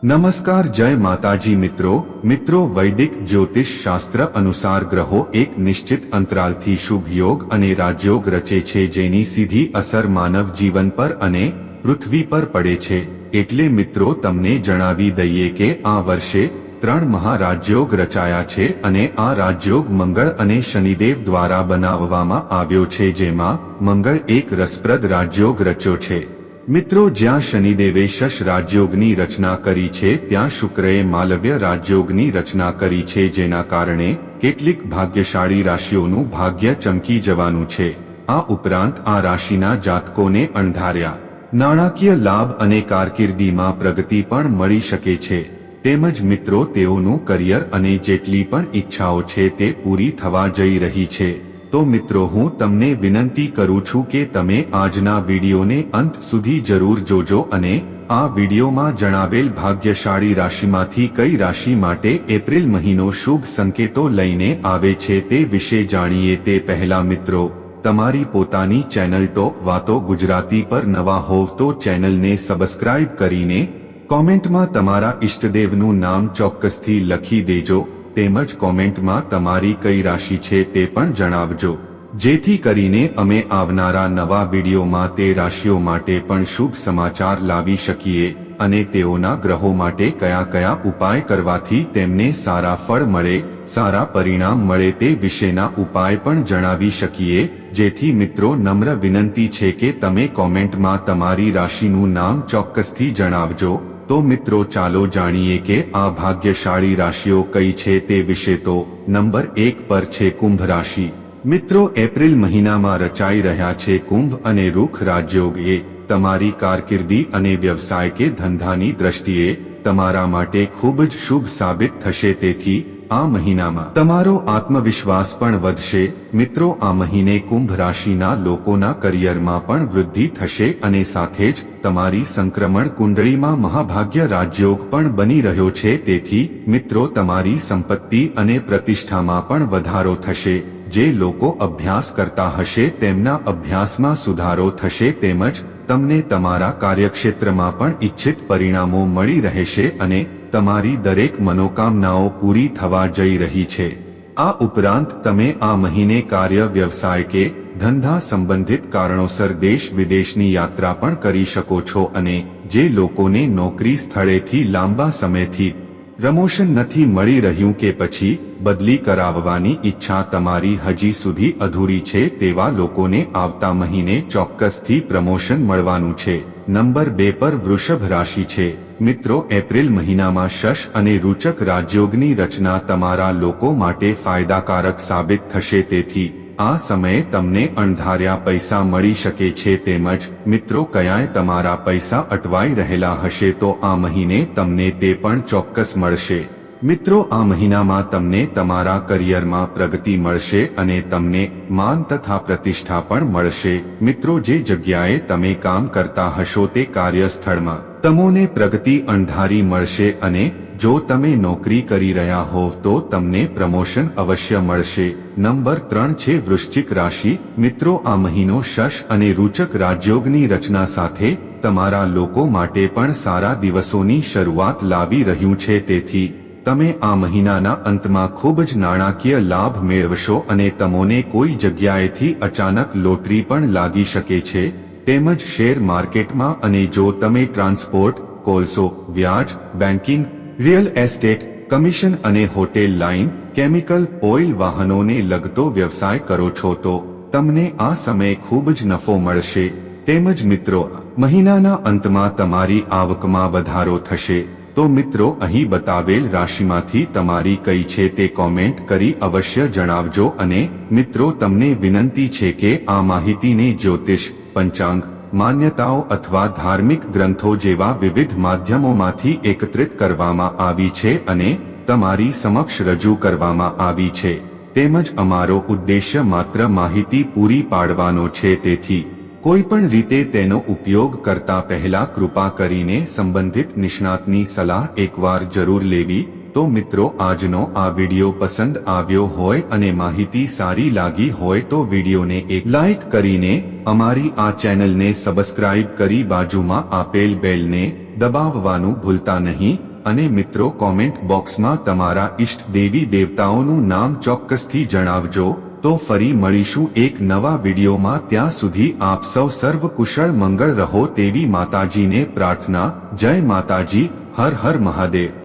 નમસ્કાર, જય માતાજી મિત્રો વૈદિક જ્યોતિષ શાસ્ત્ર અનુસાર ગ્રહો એક નિશ્ચિત અંતરાલથી શુભ યોગ અને રાજયોગ રચે છે, જેની સીધી અસર માનવ જીવન પર અને પૃથ્વી પર પડે છે। એટલે મિત્રો તમને જણાવી દઈએ કે આ વર્ષે 3 મહારાજયોગ રચાયા છે અને આ રાજયોગ મંગળ અને શનિદેવ દ્વારા બનાવવામાં આવ્યો છે, જેમાં મંગળ એક રસપ્રદ રાજયોગ રચ્યો છે। મિત્રો, જ્યાં શનિદેવે શશ રાજયોગની રચના કરી છે, ત્યાં શુક્રએ માલવ્ય રાજયોગની રચના કરી છે, જેના કારણે કેટલીક ભાગ્યશાળી રાશિઓનું ભાગ્ય ચમકી જવાનું છે। આ ઉપરાંત આ રાશિના જાતકોને અણધાર્યા નાણાકીય લાભ અને કારકિર્દીમાં પ્રગતિ પણ મળી શકે છે। તેમજ મિત્રો, તેઓનું કરિયર અને જેટલી પણ ઈચ્છાઓ છે તે પૂરી થવા જઈ રહી છે। તો મિત્રો, હું તમને વિનંતી કરું છું કે તમે આજના વિડીયોને અંત સુધી જરૂર જોજો અને આ વિડીયોમાં જણાવેલ ભાગ્યશાળી રાશિમાંથી કઈ રાશિ માટે એપ્રિલ મહિનો શુભ સંકેતો લઈને આવે છે તે વિશે જાણીએ। તે પહેલા મિત્રો, તમારી પોતાની ચેનલ ટોપ વાતો ગુજરાતી પર નવા હોવ તો ચેનલને સબસ્ક્રાઇબ કરીને કોમેન્ટમાં તમારા ઈષ્ટદેવનું નામ ચોક્કસથી લખી દેજો। તેમજ કોમેન્ટમાં તમારી કઈ રાશિ છે તે પણ જણાવજો, જેથી કરીને અમે આવનારા નવા વિડીયોમાં તે રાશિઓ માટે પણ શુભ સમાચાર લાવી શકીએ અને તેઓના ગ્રહો માટે કયા કયા ઉપાય કરવાથી તેમને સારા ફળ મળે, સારા પરિણામ મળે તે વિશેના ઉપાય પણ જણાવી શકીએ। જેથી મિત્રો, નમ્ર વિનંતી છે કે તમે કોમેન્ટમાં તમારી રાશિનું નામ ચોક્કસથી જણાવજો। તો મિત્રો, ચાલો જાણીએ કે આ ભાગ્યશાળી રાશિઓ કઈ છે તે વિશે। તો નંબર 1 પર છે કુંભ રાશિ। મિત્રો, એપ્રિલ મહિનામાં રચાઈ રહ્યા છે કુંભ અને રૂખ રાજયોગ એ તમારી કારકિર્દી અને વ્યવસાય કે ધંધાની દ્રષ્ટિએ તમારા માટે ખૂબ જ શુભ સાબિત થશે। તેથી આ મહિનામાં તમારો આત્મવિશ્વાસ પણ વધશે। મિત્રો, આ મહિને કુંભ રાશિના લોકોના કરિયરમાં પણ વૃદ્ધિ થશે અને સાથે જ તમારી સંક્રમણ કુંડળીમાં મહાભાગ્ય રાજયોગ પણ બની રહ્યો છે। તેથી મિત્રો, તમારી સંપત્તિ અને પ્રતિષ્ઠામાં પણ વધારો થશે। જે લોકો અભ્યાસ કરતા હશે તેમના અભ્યાસમાં સુધારો થશે, તેમજ તમને તમારા કાર્યક્ષેત્રમાં પણ ઈચ્છિત પરિણામો મળી રહેશે અને તમારી દરેક મનોકામનાઓ પૂરી થવા જઈ રહી છે। આ ઉપરાંત તમે આ મહિને કાર્ય, વ્યવસાય કે ધંધા સંબંધિત કારણોસર દેશ વિદેશની યાત્રા પણ કરી શકો છો અને જે લોકોને નોકરી સ્થળેથી લાંબા સમયથી પ્રમોશન નથી મળી રહ્યું કે પછી બદલી કરાવવાની ઈચ્છા તમારી હજી સુધી અધૂરી છે, તેવા લોકોને આવતા મહિને ચોક્કસથી પ્રમોશન મળવાનું છે। નંબર 2 પર વૃષભ રાશિ છે। મિત્રો, એપ્રિલ મહિનામાં શશ અને રૂચક રાજયોગની રચના તમારા લોકો માટે ફાયદાકારક સાબિત થશે। તેથી આ સમયે તમને અણધાર્યા પૈસા મળી શકે છે। તેમજ મિત્રો, ક્યાંય તમારા પૈસા અટવાઈ રહેલા હશે તો આ મહિને તમને તે પણ ચોક્કસ મળશે। મિત્રો, આ મહિનામાં તમને તમારા કરિયરમાં પ્રગતિ મળશે અને તમને માન તથા પ્રતિષ્ઠા પણ મળશે। મિત્રો, જે જગ્યાએ તમે કામ કરતા હશો તે કાર્યસ્થળમાં તમને પ્રગતિ અણધારી મળશે અને જો તમે નોકરી કરી રહ્યા હોવ તો તમને પ્રમોશન અવશ્ય મળશે। નંબર 3 છે વૃશ્ચિક રાશિ। મિત્રો, આ મહિનો શશ અને રૂચક રાજયોગની રચના સાથે તમારા લોકો માટે પણ સારા દિવસોની શરૂઆત લાવી રહ્યું છે। તેથી તમે આ મહિનાના અંતમાં ખૂબ જ નાણાકીય લાભ મેળવશો અને તમને કોઈ જગ્યાએથી અચાનક લોટરી પણ લાગી શકે છે। તેમજ શેર માર્કેટમાં અને જો તમે ટ્રાન્સપોર્ટ, કોલસો, વ્યાજ, બેન્કિંગ, રિયલ એસ્ટેટ, કમિશન અને હોટેલ લાઇન, કેમિકલ, ઓઇલ, વાહનોને લગતો વ્યવસાય કરો છો તો તમને આ સમયે ખૂબ જ નફો મળશે। તેમજ મિત્રો, મહિનાના અંતમાં તમારી આવકમાં વધારો થશે। તો મિત્રો, અહીં બતાવેલ રાશિમાંથી તમારી કઈ છે તે કોમેન્ટ કરી અવશ્ય જણાવજો અને મિત્રો, તમને વિનંતી છે કે આ માહિતીને જ્યોતિષ, પંચાંગ, માન્યતાઓ અથવા ધાર્મિક ગ્રંથો જેવા વિવિધ માધ્યમોમાંથી એકત્રિત કરવામાં આવી છે અને તમારી સમક્ષ રજૂ કરવામાં આવી છે। તેમજ અમારો ઉદ્દેશ્ય માત્ર માહિતી પૂરી પાડવાનો છે। તેથી કોઈ પણ રીતે તેનો ઉપયોગ કરતા પહેલા કૃપા કરીને સંબંધિત નિષ્ણાતની સલાહ એકવાર જરૂર લેવી। તો મિત્રો, આજનો આ વિડીયો પસંદ આવ્યો હોય અને માહિતી સારી લાગી હોય તો વિડીયોને એક લાઇક કરીને અમારી આ ચેનલને સબસ્ક્રાઇબ કરી બાજુમાં આપેલ બેલને દબાવવાનું ભૂલતા નહીં। અને મિત્રો કોમેન્ટ બોક્સમાં તમારા ઈષ્ટ દેવી દેવતાઓનું નામ ચોક્કસથી જણાવજો. તો ફરી મળીશું એક નવા વિડીયોમાં. ત્યાં સુધી આપ સૌ સર્વ કુશળ મંગળ રહો તેવી માતાજીને પ્રાર્થના. જય માતાજી. હર હર મહાદેવ.